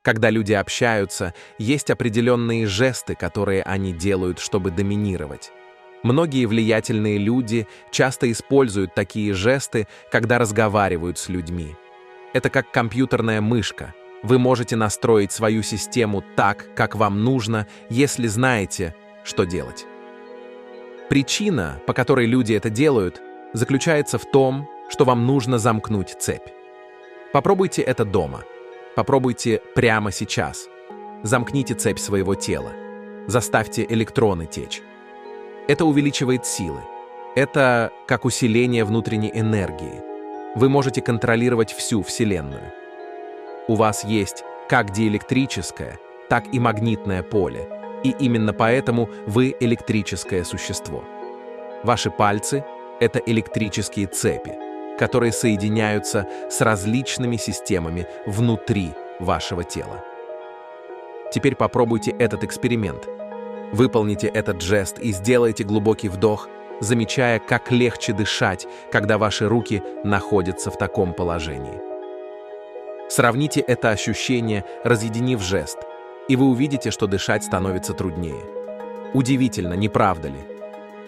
Когда люди общаются, есть определенные жесты, которые они делают, чтобы доминировать. Многие влиятельные люди часто используют такие жесты, когда разговаривают с людьми. Это как компьютерная мышка. Вы можете настроить свою систему так, как вам нужно, если знаете, что делать. Причина, по которой люди это делают, заключается в том, что вам нужно замкнуть цепь. Попробуйте это дома. Попробуйте прямо сейчас. Замкните цепь своего тела. Заставьте электроны течь. Это увеличивает силы. Это как усиление внутренней энергии. Вы можете контролировать всю Вселенную. У вас есть как диэлектрическое, так и магнитное поле, и именно поэтому вы электрическое существо. Ваши пальцы — это электрические цепи, которые соединяются с различными системами внутри вашего тела. Теперь попробуйте этот эксперимент. Выполните этот жест и сделайте глубокий вдох, замечая, как легче дышать, когда ваши руки находятся в таком положении. Сравните это ощущение, разъединив жест, и вы увидите, что дышать становится труднее. Удивительно, не правда ли?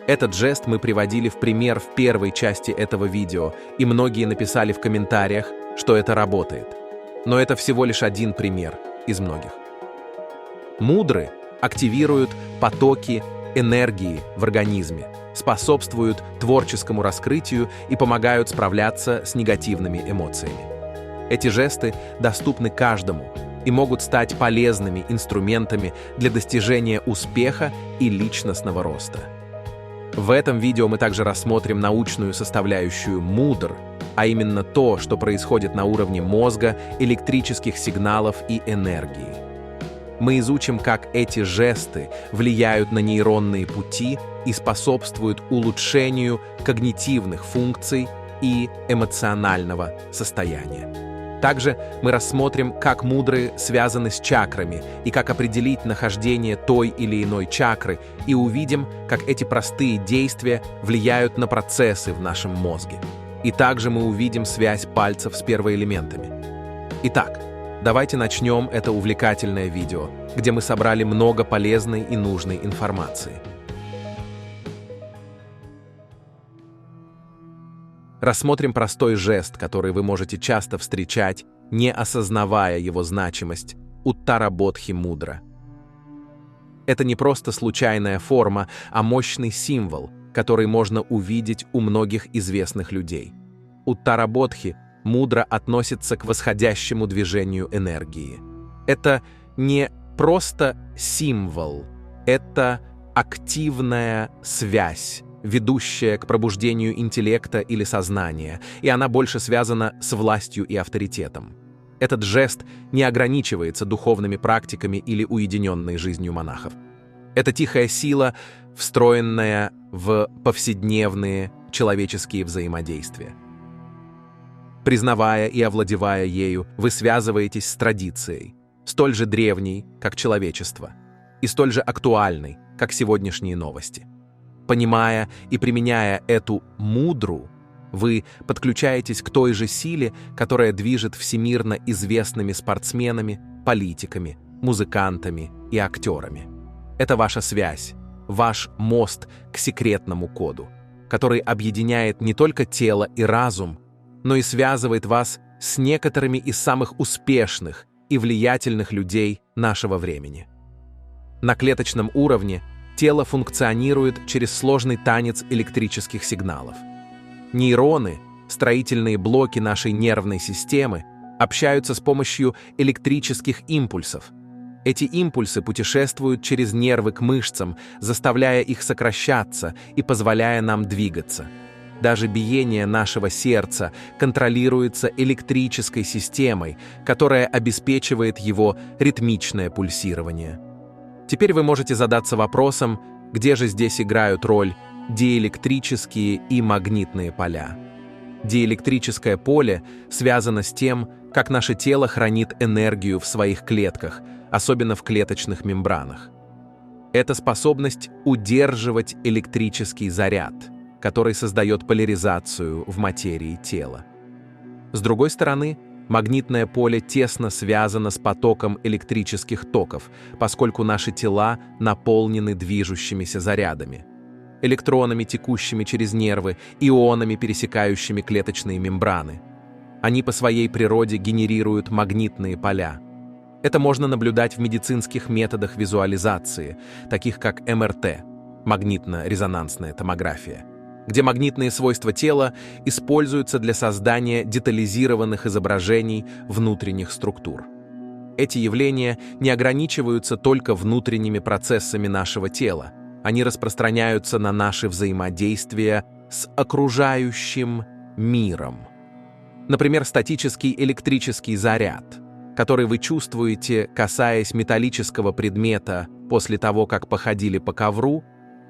Этот жест мы приводили в пример в первой части этого видео, и многие написали в комментариях, что это работает. Но это всего лишь один пример из многих. Мудры активируют потоки энергии в организме, способствуют творческому раскрытию и помогают справляться с негативными эмоциями. Эти жесты доступны каждому и могут стать полезными инструментами для достижения успеха и личностного роста. В этом видео мы также рассмотрим научную составляющую мудр, а именно то, что происходит на уровне мозга, электрических сигналов и энергии. Мы изучим, как эти жесты влияют на нейронные пути и способствуют улучшению когнитивных функций и эмоционального состояния. Также мы рассмотрим, как мудры связаны с чакрами и как определить нахождение той или иной чакры, и увидим, как эти простые действия влияют на процессы в нашем мозге. И также мы увидим связь пальцев с первоэлементами. Итак, давайте начнем это увлекательное видео, где мы собрали много полезной и нужной информации. Рассмотрим простой жест, который вы можете часто встречать, не осознавая его значимость – Уттара Бодхи Мудра. Это не просто случайная форма, а мощный символ, который можно увидеть у многих известных людей. Уттара Бодхи Мудра относится к восходящему движению энергии. Это не просто символ, это активная связь, ведущая к пробуждению интеллекта или сознания, и она больше связана с властью и авторитетом. Этот жест не ограничивается духовными практиками или уединенной жизнью монахов. Это тихая сила, встроенная в повседневные человеческие взаимодействия. Признавая и овладевая ею, вы связываетесь с традицией, столь же древней, как человечество, и столь же актуальной, как сегодняшние новости. Понимая и применяя эту мудру, вы подключаетесь к той же силе, которая движет всемирно известными спортсменами, политиками, музыкантами и актерами. Это ваша связь, ваш мост к секретному коду, который объединяет не только тело и разум, но и связывает вас с некоторыми из самых успешных и влиятельных людей нашего времени. На клеточном уровне тело функционирует через сложный танец электрических сигналов. Нейроны, строительные блоки нашей нервной системы, общаются с помощью электрических импульсов. Эти импульсы путешествуют через нервы к мышцам, заставляя их сокращаться и позволяя нам двигаться. Даже биение нашего сердца контролируется электрической системой, которая обеспечивает его ритмичное пульсирование. Теперь вы можете задаться вопросом, где же здесь играют роль диэлектрические и магнитные поля. Диэлектрическое поле связано с тем, как наше тело хранит энергию в своих клетках, особенно в клеточных мембранах. Это способность удерживать электрический заряд, который создает поляризацию в материи тела. С другой стороны, Магнитное поле тесно связано с потоком электрических токов, поскольку наши тела наполнены движущимися зарядами. Электронами, текущими через нервы, ионами, пересекающими клеточные мембраны. Они по своей природе генерируют магнитные поля. Это можно наблюдать в медицинских методах визуализации, таких как МРТ, магнитно-резонансная томография, где магнитные свойства тела используются для создания детализированных изображений внутренних структур. Эти явления не ограничиваются только внутренними процессами нашего тела, они распространяются на наши взаимодействия с окружающим миром. Например, статический электрический заряд, который вы чувствуете, касаясь металлического предмета после того, как походили по ковру,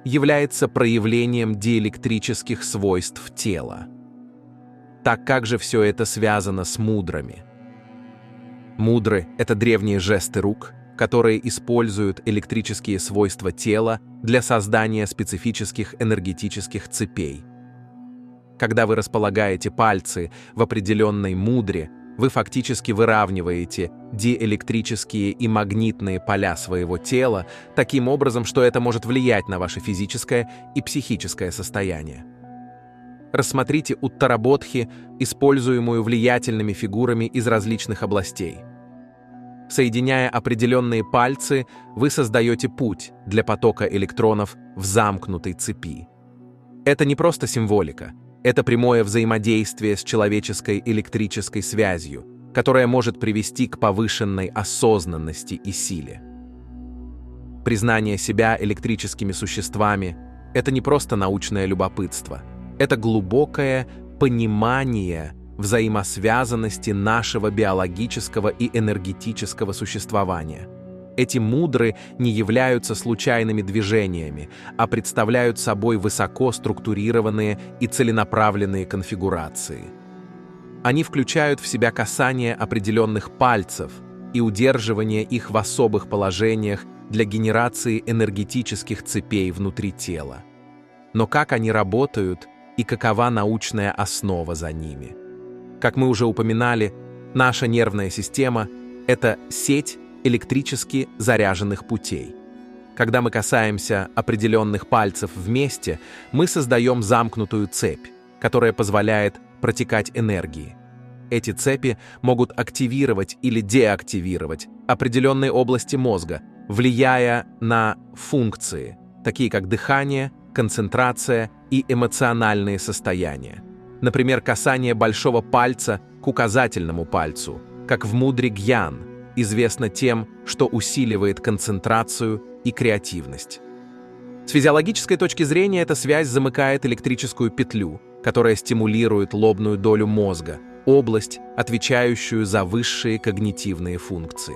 является проявлением диэлектрических свойств тела. Так как же все это связано с мудрами? Мудры — это древние жесты рук, которые используют электрические свойства тела для создания специфических энергетических цепей. Когда вы располагаете пальцы в определенной мудре, вы фактически выравниваете диэлектрические и магнитные поля своего тела таким образом, что это может влиять на ваше физическое и психическое состояние. Рассмотрите уттарабодхи, используемую влиятельными фигурами из различных областей. Соединяя определенные пальцы, вы создаете путь для потока электронов в замкнутой цепи. Это не просто символика. Это прямое взаимодействие с человеческой электрической связью, которая может привести к повышенной осознанности и силе. Признание себя электрическими существами — это не просто научное любопытство, это глубокое понимание взаимосвязанности нашего биологического и энергетического существования. Эти мудры не являются случайными движениями, а представляют собой высоко структурированные и целенаправленные конфигурации. Они включают в себя касание определенных пальцев и удерживание их в особых положениях для генерации энергетических цепей внутри тела. Но как они работают и какова научная основа за ними? Как мы уже упоминали, наша нервная система — это сеть электрически заряженных путей. Когда мы касаемся определенных пальцев вместе, мы создаем замкнутую цепь, которая позволяет протекать энергии. Эти цепи могут активировать или деактивировать определенные области мозга, влияя на функции, такие как дыхание, концентрация и эмоциональные состояния. Например, касание большого пальца к указательному пальцу, как в мудре гьян, известно тем, что усиливает концентрацию и креативность. С физиологической точки зрения эта связь замыкает электрическую петлю, которая стимулирует лобную долю мозга, область, отвечающую за высшие когнитивные функции.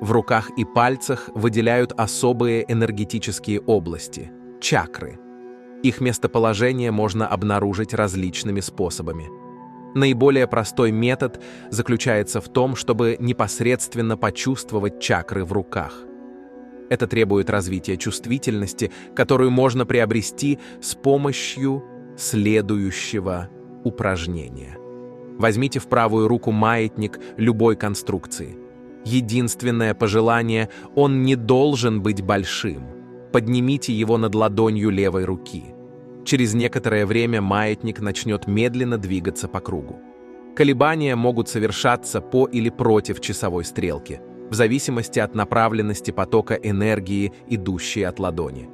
В руках и пальцах выделяют особые энергетические области – чакры. Их местоположение можно обнаружить различными способами. Наиболее простой метод заключается в том, чтобы непосредственно почувствовать чакры в руках. Это требует развития чувствительности, которую можно приобрести с помощью следующего упражнения. Возьмите в правую руку маятник любой конструкции. Единственное пожелание – он не должен быть большим. Поднимите его над ладонью левой руки. Через некоторое время маятник начнет медленно двигаться по кругу. Колебания могут совершаться по или против часовой стрелки, в зависимости от направленности потока энергии, идущей от ладони.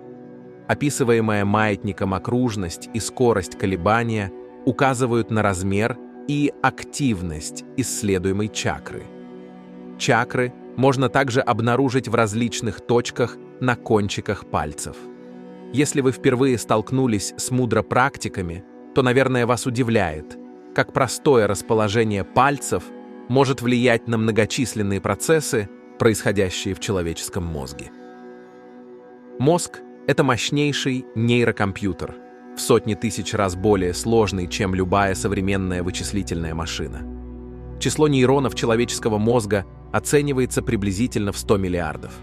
Описываемая маятником окружность и скорость колебания указывают на размер и активность исследуемой чакры. Чакры можно также обнаружить в различных точках на кончиках пальцев. Если вы впервые столкнулись с мудро-практиками, то, наверное, вас удивляет, как простое расположение пальцев может влиять на многочисленные процессы, происходящие в человеческом мозге. Мозг — это мощнейший нейрокомпьютер, в сотни тысяч раз более сложный, чем любая современная вычислительная машина. Число нейронов человеческого мозга оценивается приблизительно в 100 миллиардов.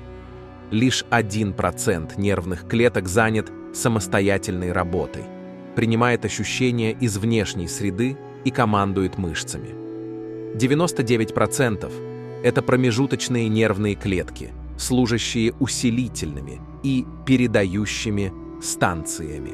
Лишь 1% нервных клеток занят самостоятельной работой, принимает ощущения из внешней среды и командует мышцами. 99% – это промежуточные нервные клетки, служащие усилительными и передающими станциями.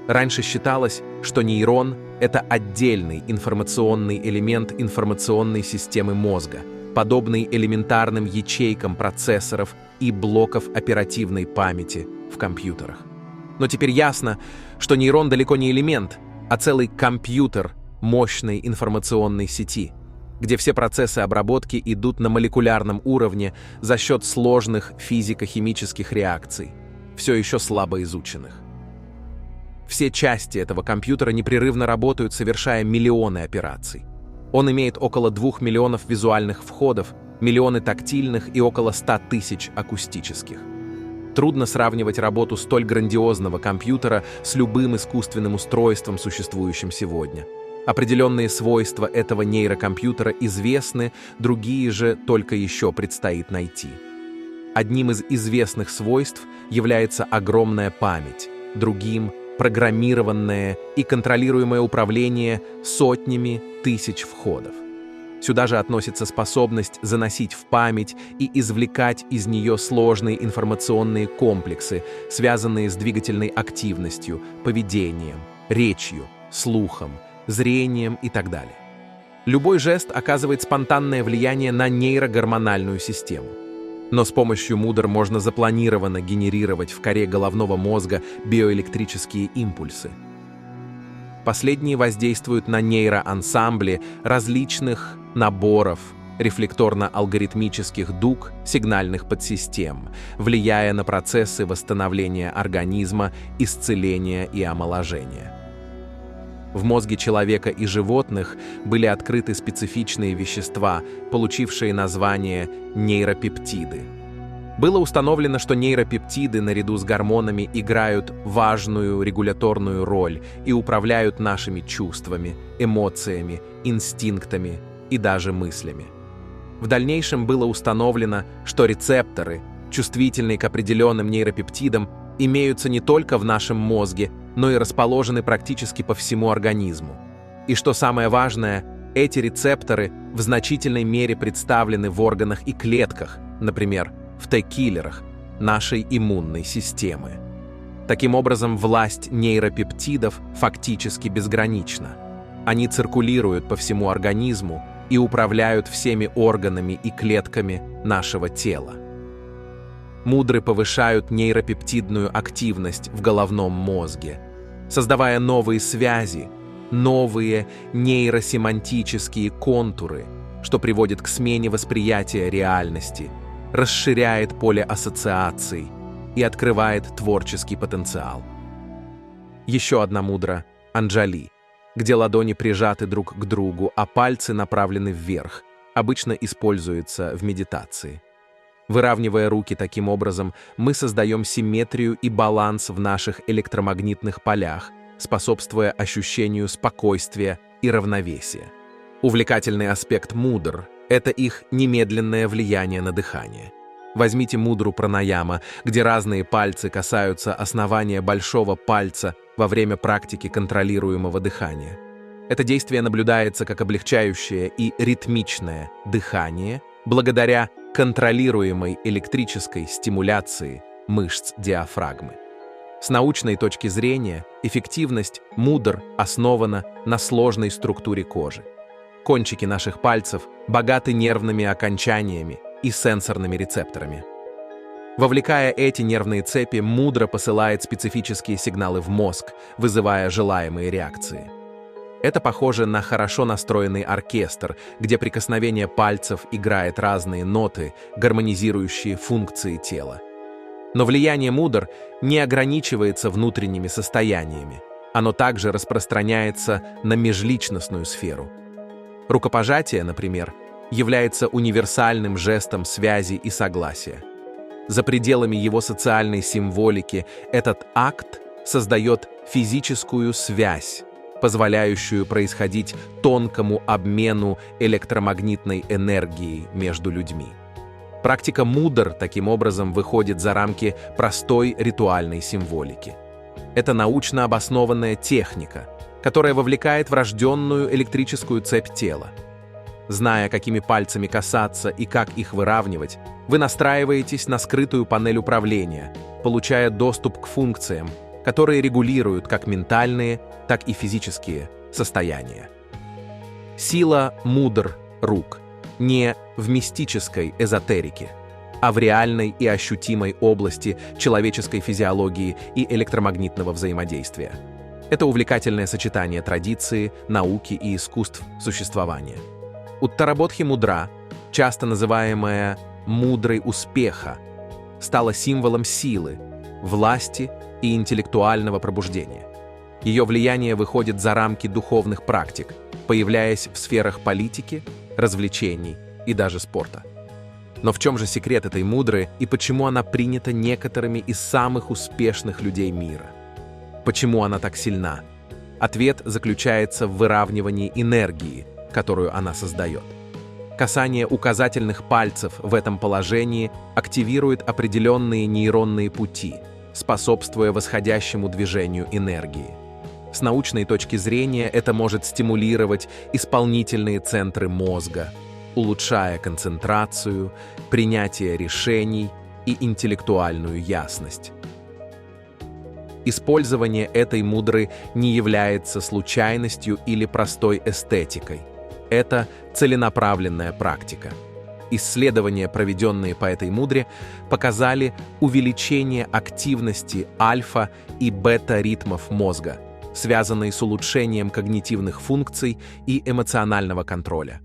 Раньше считалось, что нейрон – это отдельный информационный элемент информационной системы мозга, подобный элементарным ячейкам процессоров и блоков оперативной памяти в компьютерах. Но теперь ясно, что нейрон далеко не элемент, а целый компьютер мощной информационной сети, где все процессы обработки идут на молекулярном уровне за счет сложных физико-химических реакций, все еще слабо изученных. Все части этого компьютера непрерывно работают, совершая миллионы операций. Он имеет около 2 миллионов визуальных входов, миллионы тактильных и около 100 тысяч акустических. Трудно сравнивать работу столь грандиозного компьютера с любым искусственным устройством, существующим сегодня. Определенные свойства этого нейрокомпьютера известны, другие же только еще предстоит найти. Одним из известных свойств является огромная память, другим – программированное и контролируемое управление сотнями тысяч входов. Сюда же относится способность заносить в память и извлекать из нее сложные информационные комплексы, связанные с двигательной активностью, поведением, речью, слухом, зрением и так далее. Любой жест оказывает спонтанное влияние на нейрогормональную систему. Но с помощью Moodr можно запланированно генерировать в коре головного мозга биоэлектрические импульсы. Последние воздействуют на нейроансамбли различных наборов рефлекторно-алгоритмических дуг сигнальных подсистем, влияя на процессы восстановления организма, исцеления и омоложения. В мозге человека и животных были открыты специфичные вещества, получившие название нейропептиды. Было установлено, что нейропептиды наряду с гормонами играют важную регуляторную роль и управляют нашими чувствами, эмоциями, инстинктами и даже мыслями. В дальнейшем было установлено, что рецепторы, чувствительные к определенным нейропептидам, имеются не только в нашем мозге, но и расположены практически по всему организму. И что самое важное, эти рецепторы в значительной мере представлены в органах и клетках, например, в Т-киллерах нашей иммунной системы. Таким образом, власть нейропептидов фактически безгранична. Они циркулируют по всему организму и управляют всеми органами и клетками нашего тела. Мудры повышают нейропептидную активность в головном мозге, создавая новые связи, новые нейросемантические контуры, что приводит к смене восприятия реальности, расширяет поле ассоциаций и открывает творческий потенциал. Еще одна мудра – Анджали, где ладони прижаты друг к другу, а пальцы направлены вверх, обычно используется в медитации. Выравнивая руки таким образом, мы создаем симметрию и баланс в наших электромагнитных полях, способствуя ощущению спокойствия и равновесия. Увлекательный аспект мудр – это их немедленное влияние на дыхание. Возьмите мудру пранаяма, где разные пальцы касаются основания большого пальца во время практики контролируемого дыхания. Это действие наблюдается как облегчающее и ритмичное дыхание благодаря контролируемой электрической стимуляции мышц диафрагмы. С научной точки зрения, эффективность мудр основана на сложной структуре кожи. Кончики наших пальцев богаты нервными окончаниями и сенсорными рецепторами. Вовлекая эти нервные цепи, мудра посылает специфические сигналы в мозг, вызывая желаемые реакции. Это похоже на хорошо настроенный оркестр, где прикосновение пальцев играет разные ноты, гармонизирующие функции тела. Но влияние мудр не ограничивается внутренними состояниями. Оно также распространяется на межличностную сферу. Рукопожатие, например, является универсальным жестом связи и согласия. За пределами его социальной символики этот акт создает физическую связь, позволяющую происходить тонкому обмену электромагнитной энергией между людьми. Практика мудр таким образом выходит за рамки простой ритуальной символики. Это научно обоснованная техника, которая вовлекает врожденную электрическую цепь тела. Зная, какими пальцами касаться и как их выравнивать, вы настраиваетесь на скрытую панель управления, получая доступ к функциям, которые регулируют как ментальные, так и физические состояния. Сила мудр рук не в мистической эзотерике, а в реальной и ощутимой области человеческой физиологии и электромагнитного взаимодействия. Это увлекательное сочетание традиции, науки и искусств существования. Уттарабодхи мудра, часто называемая «мудрой успеха», стала символом силы, власти и интеллектуального пробуждения. Ее влияние выходит за рамки духовных практик, появляясь в сферах политики, развлечений и даже спорта. Но в чем же секрет этой мудры и почему она принята некоторыми из самых успешных людей мира? Почему она так сильна? Ответ заключается в выравнивании энергии, которую она создает. Касание указательных пальцев в этом положении активирует определенные нейронные пути, способствуя восходящему движению энергии. С научной точки зрения это может стимулировать исполнительные центры мозга, улучшая концентрацию, принятие решений и интеллектуальную ясность. Использование этой мудры не является случайностью или простой эстетикой. Это целенаправленная практика. Исследования, проведенные по этой мудре, показали увеличение активности альфа и бета-ритмов мозга, связанные с улучшением когнитивных функций и эмоционального контроля.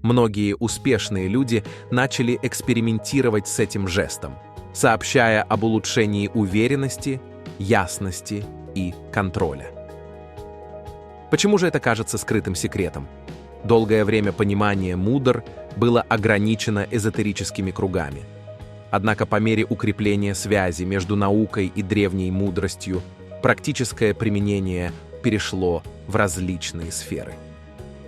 Многие успешные люди начали экспериментировать с этим жестом, сообщая об улучшении уверенности, ясности и контроля. Почему же это кажется скрытым секретом? Долгое время понимание мудр было ограничено эзотерическими кругами. Однако по мере укрепления связи между наукой и древней мудростью, практическое применение перешло в различные сферы.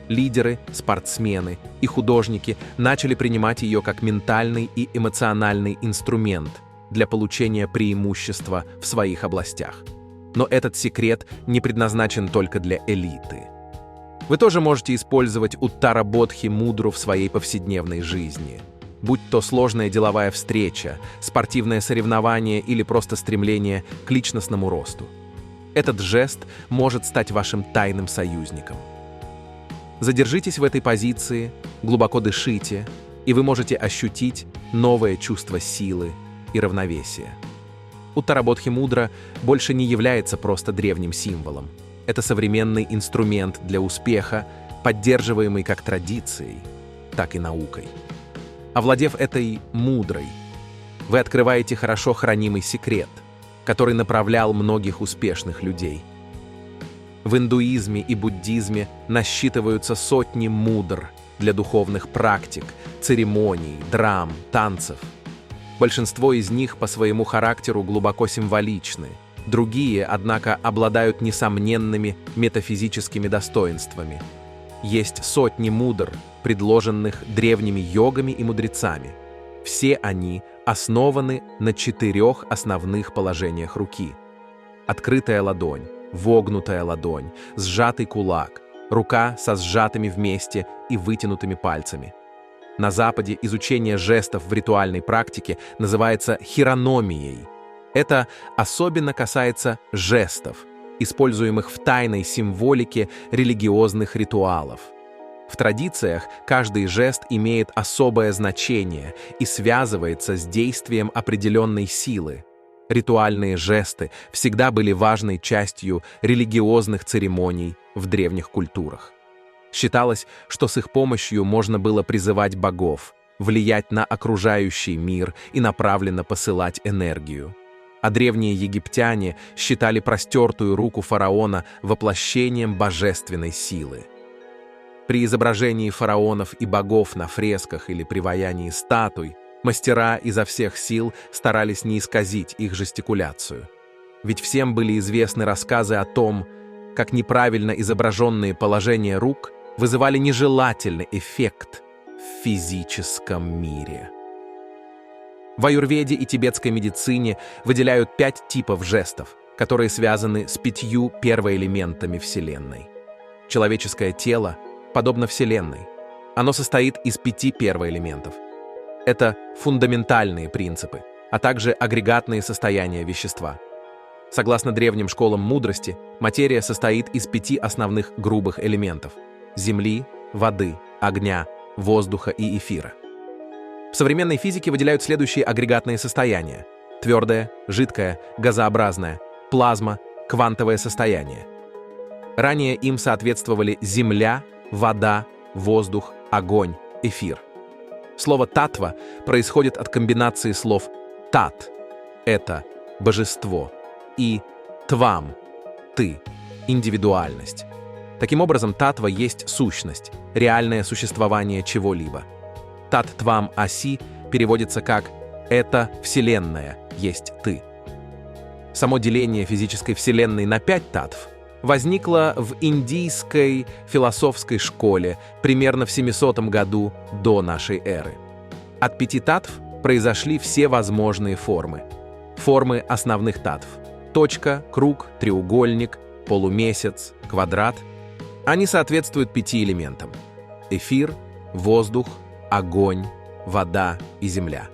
Лидеры, спортсмены и художники начали принимать ее как ментальный и эмоциональный инструмент для получения преимущества в своих областях. Но этот секрет не предназначен только для элиты. Вы тоже можете использовать уттарабодхи мудру в своей повседневной жизни. Будь то сложная деловая встреча, спортивное соревнование или просто стремление к личностному росту. Этот жест может стать вашим тайным союзником. Задержитесь в этой позиции, глубоко дышите, и вы можете ощутить новое чувство силы и равновесия. Уттарабодхи мудра больше не является просто древним символом. Это современный инструмент для успеха, поддерживаемый как традицией, так и наукой. Овладев этой мудрой, вы открываете хорошо хранимый секрет, который направлял многих успешных людей. В индуизме и буддизме насчитываются сотни мудр для духовных практик, церемоний, драм, танцев. Большинство из них по своему характеру глубоко символичны. Другие, однако, обладают несомненными метафизическими достоинствами. Есть сотни мудр, предложенных древними йогами и мудрецами. Все они основаны на 4 основных положениях руки. Открытая ладонь, вогнутая ладонь, сжатый кулак, рука со сжатыми вместе и вытянутыми пальцами. На Западе изучение жестов в ритуальной практике называется хирономией. Это особенно касается жестов, используемых в тайной символике религиозных ритуалов. В традициях каждый жест имеет особое значение и связывается с действием определенной силы. Ритуальные жесты всегда были важной частью религиозных церемоний в древних культурах. Считалось, что с их помощью можно было призывать богов, влиять на окружающий мир и направленно посылать энергию. А древние египтяне считали простертую руку фараона воплощением божественной силы. При изображении фараонов и богов на фресках или при ваянии статуй мастера изо всех сил старались не исказить их жестикуляцию. Ведь всем были известны рассказы о том, как неправильно изображенные положения рук вызывали нежелательный эффект в физическом мире. В аюрведе и тибетской медицине выделяют 5 типов жестов, которые связаны с 5 первоэлементами Вселенной. Человеческое тело подобно Вселенной. Оно состоит из 5 первоэлементов. Это фундаментальные принципы, а также агрегатные состояния вещества. Согласно древним школам мудрости, материя состоит из 5 основных грубых элементов – земли, воды, огня, воздуха и эфира. В современной физике выделяют следующие агрегатные состояния – твердое, жидкое, газообразное, плазма, квантовое состояние. Ранее им соответствовали земля, вода, воздух, огонь, эфир. Слово «татва» происходит от комбинации слов «тат» — это божество, и «твам» — ты, индивидуальность. Таким образом, татва есть сущность, реальное существование чего-либо. Тат-твам аси переводится как «это Вселенная, есть ты». Само деление физической Вселенной на 5 татв возникло в индийской философской школе примерно в 700 году до нашей эры. От 5 татв произошли все возможные формы. Формы основных татв – точка, круг, треугольник, полумесяц, квадрат. Они соответствуют 5 элементам – эфир, воздух, огонь, вода и земля.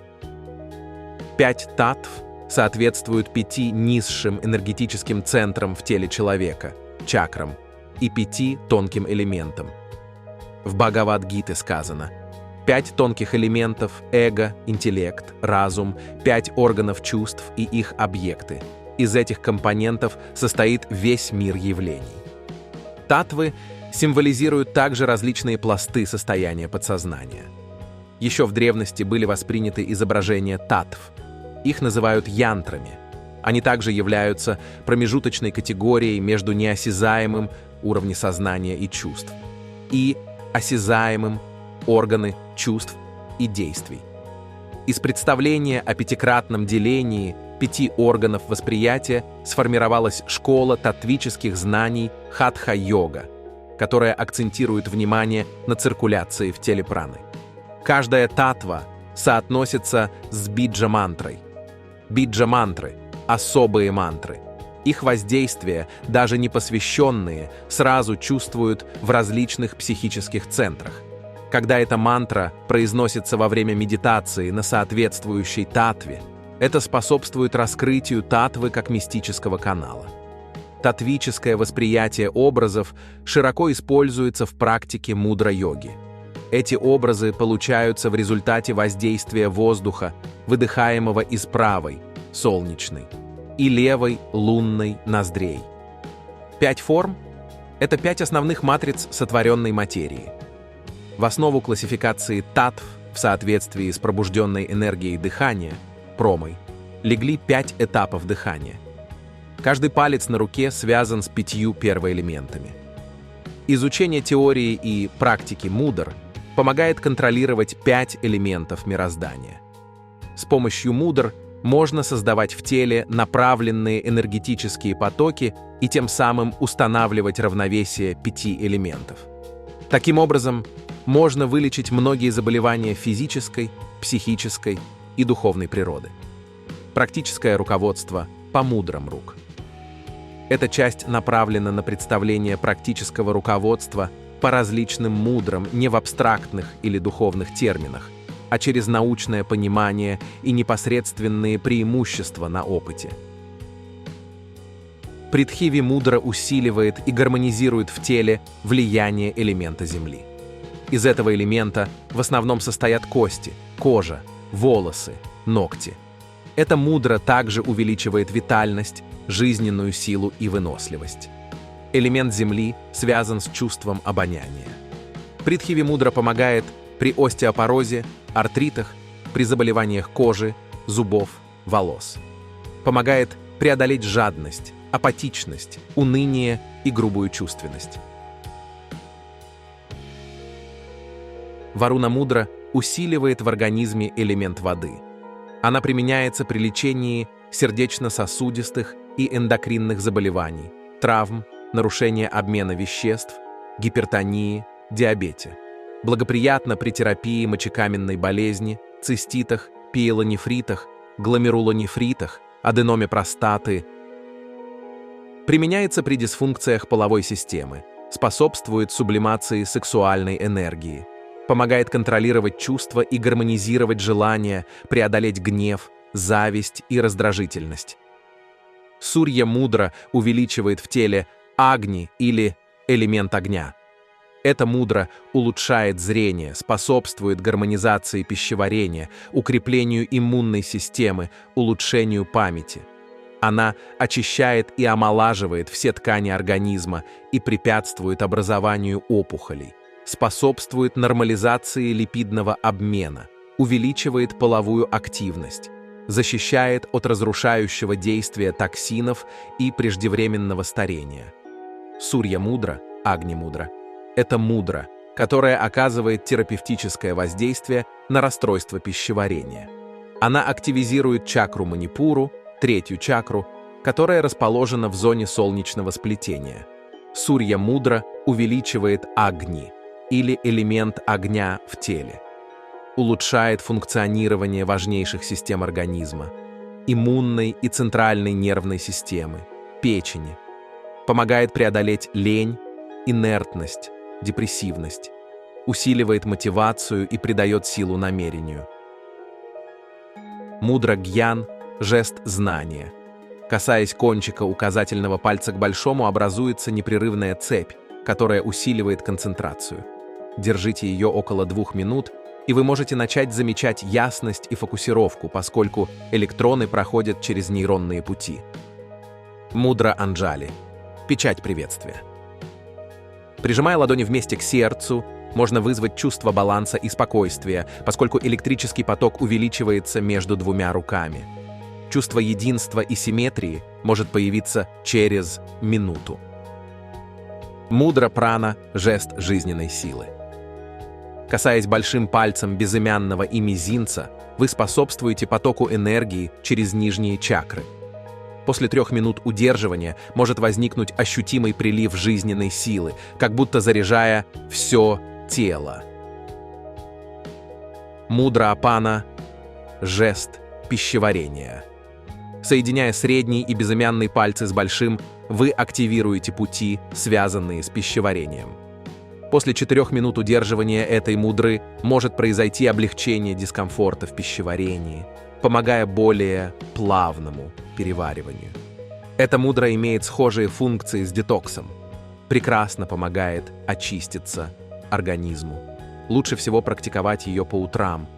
5 татв соответствуют 5 низшим энергетическим центрам в теле человека – чакрам, и 5 тонким элементам. В Бхагавад-гите сказано: 5 тонких элементов – эго, интеллект, разум, 5 органов чувств и их объекты. Из этих компонентов состоит весь мир явлений. Татвы символизируют также различные пласты состояния подсознания. Еще в древности были восприняты изображения татв. Их называют янтрами. Они также являются промежуточной категорией между неосязаемым уровнем сознания и чувств и осязаемым органы чувств и действий. Из представления о пятикратном делении 5 органов восприятия сформировалась школа таттвических знаний хатха-йога, которая акцентирует внимание на циркуляции в теле праны. Каждая татва соотносится с биджа-мантрой. Биджа-мантры – особые мантры. Их воздействие, даже непосвященные, сразу чувствуют в различных психических центрах. Когда эта мантра произносится во время медитации на соответствующей татве, это способствует раскрытию татвы как мистического канала. Таттвическое восприятие образов широко используется в практике мудра-йоги. Эти образы получаются в результате воздействия воздуха, выдыхаемого из правой, солнечной, и левой, лунной ноздрей. 5 форм — это 5 основных матриц сотворенной материи. В основу классификации татв в соответствии с пробужденной энергией дыхания, промой, легли 5 этапов дыхания. Каждый палец на руке связан с 5 первоэлементами. Изучение теории и практики мудр помогает контролировать 5 элементов мироздания. С помощью мудр можно создавать в теле направленные энергетические потоки и тем самым устанавливать равновесие 5 элементов. Таким образом, можно вылечить многие заболевания физической, психической и духовной природы. Практическое руководство по мудрам рук. Эта часть направлена на представление практического руководства по различным мудрам не в абстрактных или духовных терминах, а через научное понимание и непосредственные преимущества на опыте. Притхиви мудра усиливает и гармонизирует в теле влияние элемента Земли. Из этого элемента в основном состоят кости, кожа, волосы, ногти. Эта мудра также увеличивает витальность, жизненную силу и выносливость. Элемент Земли связан с чувством обоняния. Притхиви мудра помогает при остеопорозе, артритах, при заболеваниях кожи, зубов, волос. Помогает преодолеть жадность, апатичность, уныние и грубую чувственность. Варуна мудра усиливает в организме элемент воды. Она применяется при лечении сердечно-сосудистых и эндокринных заболеваний, травм, нарушения обмена веществ, гипертонии, диабете. Благоприятно при терапии мочекаменной болезни, циститах, пиелонефритах, гломерулонефритах, аденоме простаты. Применяется при дисфункциях половой системы, способствует сублимации сексуальной энергии. Помогает контролировать чувства и гармонизировать желания, преодолеть гнев, зависть и раздражительность. Сурья-мудра увеличивает в теле агни или элемент огня. Эта мудра улучшает зрение, способствует гармонизации пищеварения, укреплению иммунной системы, улучшению памяти. Она очищает и омолаживает все ткани организма и препятствует образованию опухолей, способствует нормализации липидного обмена, увеличивает половую активность, защищает от разрушающего действия токсинов и преждевременного старения. Сурья-мудра, Агни-мудра – это мудра, которая оказывает терапевтическое воздействие на расстройство пищеварения. Она активизирует чакру Манипуру, третью чакру, которая расположена в зоне солнечного сплетения. Сурья-мудра увеличивает Агни, или элемент огня в теле. Улучшает функционирование важнейших систем организма, иммунной и центральной нервной системы, печени. Помогает преодолеть лень, инертность, депрессивность. Усиливает мотивацию и придает силу намерению. Мудра Гьян – жест знания. Касаясь кончика указательного пальца к большому, образуется непрерывная цепь, которая усиливает концентрацию. Держите ее около 2 минут, и вы можете начать замечать ясность и фокусировку, поскольку электроны проходят через нейронные пути. Мудра Анджали – печать приветствия. Прижимая ладони вместе к сердцу, можно вызвать чувство баланса и спокойствия, поскольку электрический поток увеличивается между 2 руками. Чувство единства и симметрии может появиться через минуту. Мудра прана – жест жизненной силы. Касаясь большим пальцем безымянного и мизинца, вы способствуете потоку энергии через нижние чакры. После 3 минут удерживания может возникнуть ощутимый прилив жизненной силы, как будто заряжая все тело. Мудра Апана – жест пищеварения. Соединяя средний и безымянный пальцы с большим, вы активируете пути, связанные с пищеварением. После 4 минут удерживания этой мудры может произойти облегчение дискомфорта в пищеварении, помогая более плавному перевариванию. Эта мудра имеет схожие функции с детоксом. Прекрасно помогает очиститься организму. Лучше всего практиковать ее по утрам.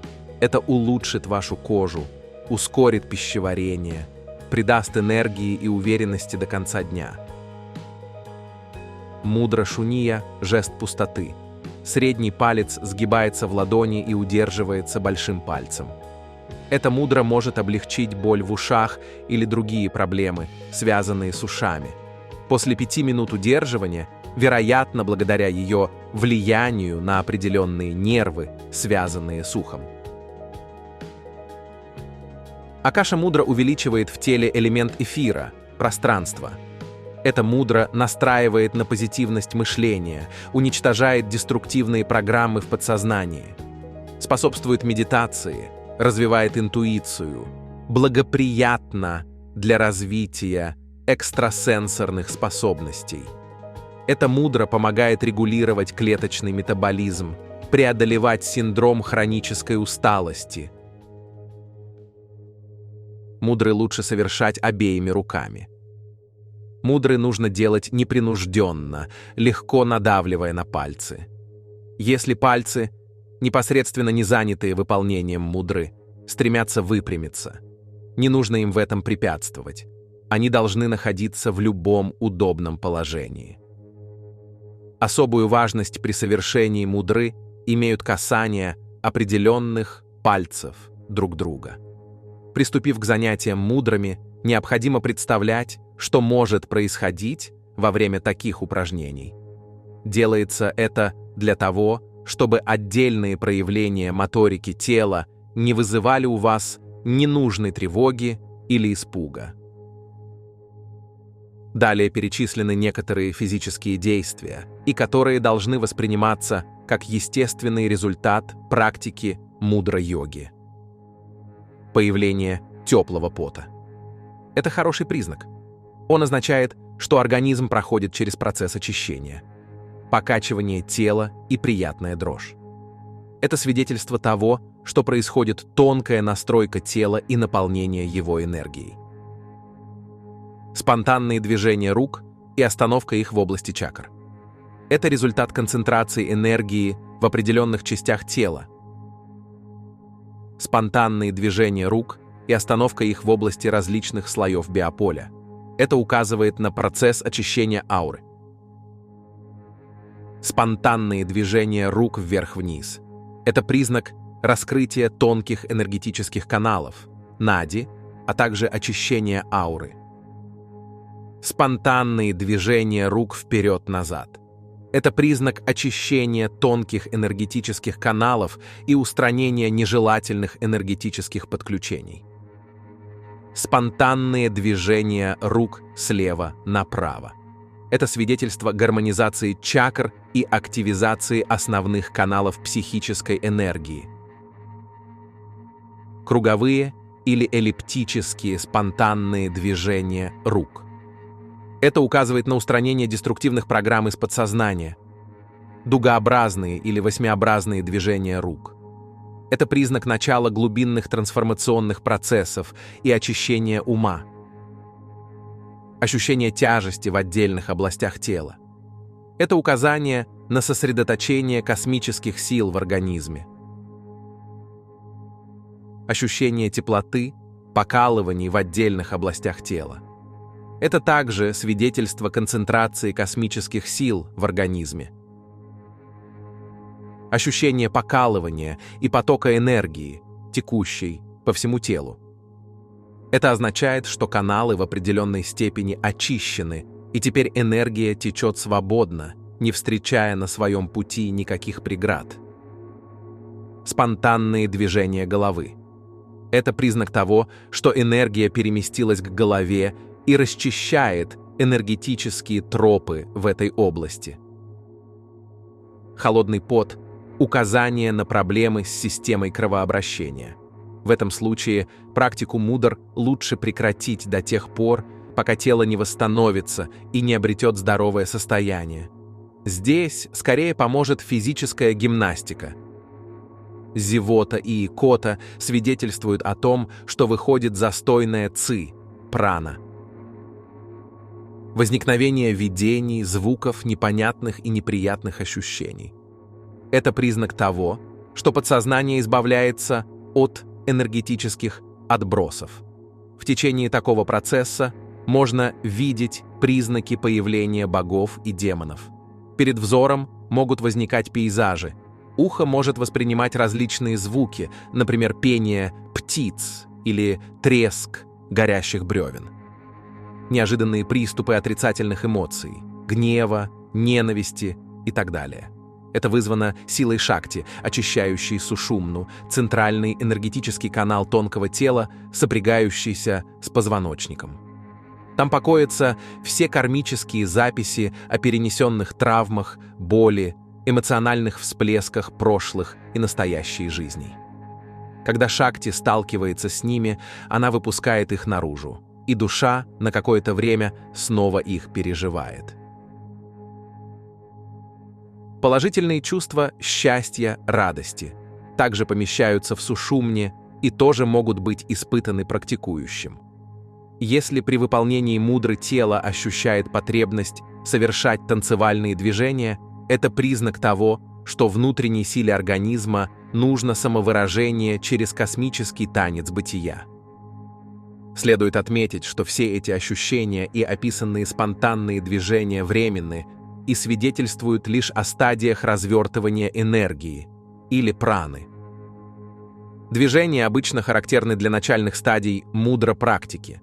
Это улучшит вашу кожу, ускорит пищеварение, придаст энергии и уверенности до конца дня. Мудра Шуния – жест пустоты. Средний палец сгибается в ладони и удерживается большим пальцем. Эта мудра может облегчить боль в ушах или другие проблемы, связанные с ушами. После 5 минут удерживания, вероятно, благодаря ее влиянию на определенные нервы, связанные с ухом. Акаша-мудра увеличивает в теле элемент эфира – пространство. Эта мудра настраивает на позитивность мышления, уничтожает деструктивные программы в подсознании, способствует медитации, развивает интуицию, благоприятна для развития экстрасенсорных способностей. Эта мудра помогает регулировать клеточный метаболизм, преодолевать синдром хронической усталости. Мудры лучше совершать обеими руками. Мудры нужно делать непринужденно, легко надавливая на пальцы. Если пальцы, непосредственно не занятые выполнением мудры, стремятся выпрямиться, не нужно им в этом препятствовать. Они должны находиться в любом удобном положении. Особую важность при совершении мудры имеют касания определенных пальцев друг друга. Приступив к занятиям мудрами, необходимо представлять, что может происходить во время таких упражнений. Делается это для того, чтобы отдельные проявления моторики тела не вызывали у вас ненужной тревоги или испуга. Далее перечислены некоторые физические действия, и которые должны восприниматься как естественный результат практики мудра-йоги. Появление теплого пота. Это хороший признак. Он означает, что организм проходит через процесс очищения. Покачивание тела и приятная дрожь. Это свидетельство того, что происходит тонкая настройка тела и наполнение его энергией. Спонтанные движения рук и остановка их в области чакр. Это результат концентрации энергии в определенных частях тела. Спонтанные движения рук и остановка их в области различных слоев биополя. Это указывает на процесс очищения ауры. Спонтанные движения рук вверх-вниз. Это признак раскрытия тонких энергетических каналов, нади, а также очищения ауры. Спонтанные движения рук вперед-назад. Это признак очищения тонких энергетических каналов и устранения нежелательных энергетических подключений. Спонтанные движения рук слева направо. Это свидетельство гармонизации чакр и активизации основных каналов психической энергии. Круговые или эллиптические спонтанные движения рук. Это указывает на устранение деструктивных программ из подсознания. Дугообразные или восьмиобразные движения рук. Это признак начала глубинных трансформационных процессов и очищения ума. Ощущение тяжести в отдельных областях тела. Это указание на сосредоточение космических сил в организме. Ощущение теплоты, покалываний в отдельных областях тела. Это также свидетельство концентрации космических сил в организме. Ощущение покалывания и потока энергии, текущей по всему телу. Это означает, что каналы в определенной степени очищены, и теперь энергия течет свободно, не встречая на своем пути никаких преград. Спонтанные движения головы. Это признак того, что энергия переместилась к голове и расчищает энергетические тропы в этой области. Холодный пот – указание на проблемы с системой кровообращения. В этом случае практику мудр лучше прекратить до тех пор, пока тело не восстановится и не обретет здоровое состояние. Здесь скорее поможет физическая гимнастика. Зевота и икота свидетельствуют о том, что выходит застойная ци, прана. Возникновение видений, звуков, непонятных и неприятных ощущений. Это признак того, что подсознание избавляется от энергетических отбросов. В течение такого процесса можно видеть признаки появления богов и демонов. Перед взором могут возникать пейзажи. Ухо может воспринимать различные звуки, например, пение птиц или треск горящих бревен. Неожиданные приступы отрицательных эмоций, гнева, ненависти и так далее. Это вызвано силой шакти, очищающей сушумну, центральный энергетический канал тонкого тела, сопрягающийся с позвоночником. Там покоятся все кармические записи о перенесенных травмах, боли, эмоциональных всплесках прошлых и настоящей жизней. Когда шакти сталкивается с ними, она выпускает их наружу, и душа на какое-то время снова их переживает. Положительные чувства счастья, радости также помещаются в сушумне и тоже могут быть испытаны практикующим. Если при выполнении мудры тело ощущает потребность совершать танцевальные движения, это признак того, что внутренней силе организма нужно самовыражение через космический танец бытия. Следует отметить, что все эти ощущения и описанные спонтанные движения временны и свидетельствуют лишь о стадиях развертывания энергии или праны. Движения обычно характерны для начальных стадий мудра-практики.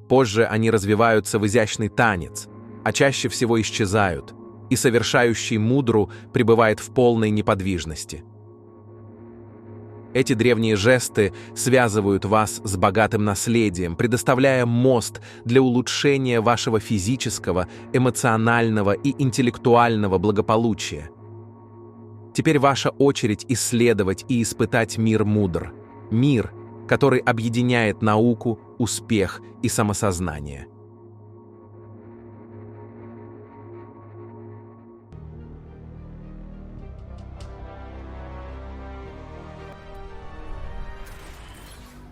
Позже они развиваются в изящный танец, а чаще всего исчезают, и совершающий мудру пребывает в полной неподвижности. Эти древние жесты связывают вас с богатым наследием, предоставляя мост для улучшения вашего физического, эмоционального и интеллектуального благополучия. Теперь ваша очередь исследовать и испытать мир мудр, мир, который объединяет науку, успех и самосознание.